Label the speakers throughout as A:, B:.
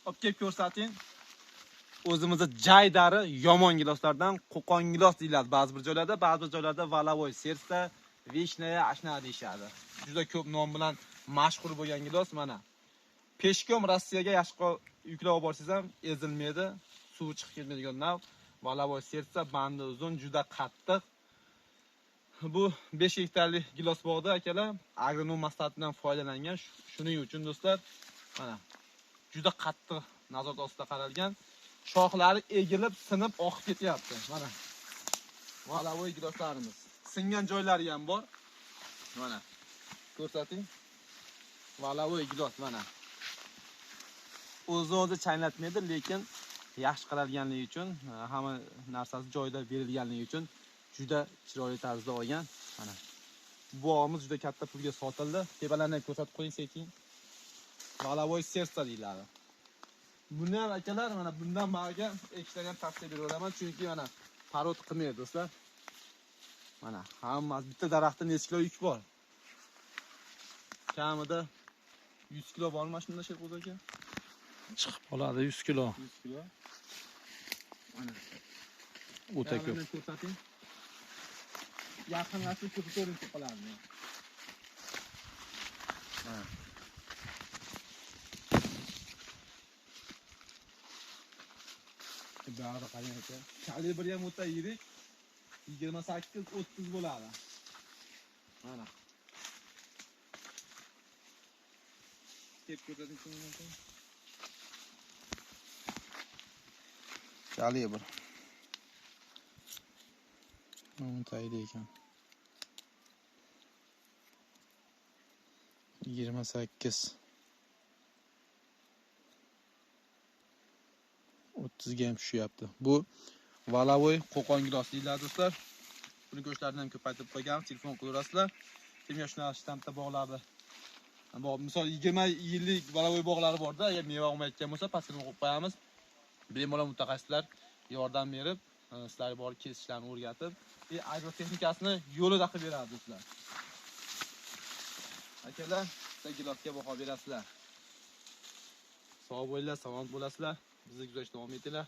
A: Olib kelib ko'rsating. O'zimizda jaydari yomon giloslardan qo'qon gilos deyiladi ba'zi bir joylarda, ba'zi bir joylarda valavoy, sersa, vishnaya, ashna deyishadi. Juda ko'p nom bilan mashhur bo'lgan gilos mana. Peshkom Rossiyaga yashqo yuklab olib borsangiz ham ezilmaydi, suv chiqib ketmaydigan nav. Valavoy sersa, bandi uzun, juda qattiq. Bu 5 gektarlik gilos bog'da akalar agronom maslahatidan foydalangan. Shuning uchun do'stlar, mana juda qattiq nazorat ostida qaralgan. Shoxlari egilib, sinib oqib ketyapti. Mana. Valavoy giloslarimiz. Singan joylari ham bor. Mana. Ko'rsating. Valavoy gilos mana. O'zi chaynatmaydi, lekin yaxshi qaralganligi uchun, hamma narsasi joyida berilganligi uchun juda chiroyli tarzda olgan. Mana. Bu bog'imiz juda katta pulga sotildi. Tepalarni ko'rsatib qo'ying sekin. Valavoy sersa deyiladi. Buni ham akalar mana bundan ba'ga ekishlarni ham tavsiya beraman, chunki mana parod qilmaydi do'stlar. Mana hammasi bitta daraxtda necha kilo yuk bor. Kamida 100 kilo bormi shunda Sherqo'z aka?
B: Chiqib qoladi 100 kilo.
A: 100 kilo. Mana.
B: O'ta ko'p.
A: Ko'rsating. Yaqinlashib ko'rinib qoladi. Mana. Bari qarang aka. Kalibri ham o'ta yirik. 28-30 bo'ladi. Mana. Kep ko'rsating shuni. Kalibr.
B: Mo'ntaydi ekan. 28 30 ga ham tushyapti.
A: Bu valavoy qo'qon gilos deyiladi do'stlar. Buni go'shtlarini ham ko'paytirib qo'yganmiz, telefon qilaverasizlar. Kimga shunaqa shtampda bog'larni. Misol 20 yillik valavoy bog'lari borda, agar meva olmayotgan bo'lsa, pastga qo'yib qo'yamiz. Bemalol mutaxassislar yordam berib, sizlarga borib kesishlarni o'rgatib, agrotexnikasini yo'lida qilib beradi do'stlar. Akalar, siz gilosga baho berasizlar. Sog' bo'linglar, salomat bo'lasizlar. Bizni kuzatishda davom etinglar.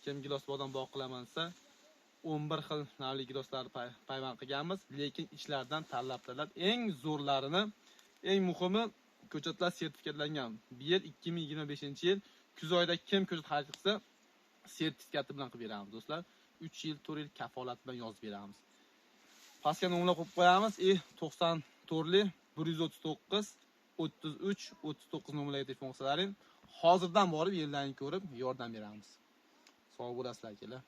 A: Kim gilos bog'dan bog' qilaman desa, 11 xil navli giloslarni payvand qilganmiz, lekin ichlaridan tanlab eng zo'rlarini, eng muhimi ko'chatlar sertifikatlangan. Bu yil 2025-yil kuz oyida kim ko'chat xarid qilsa, sertifikati bilan qilib beramiz do'stlar. 3 yil, 4 yil kafolat bilan yozib beramiz. Pastga nomlar qo'yib qo'yamiz. 94li 139 33 39 nomerlarga telefon qilsalaring, hozirdan borib yerlarni ko'rib yordam beramiz. Sog' bo'lasizlar akalar.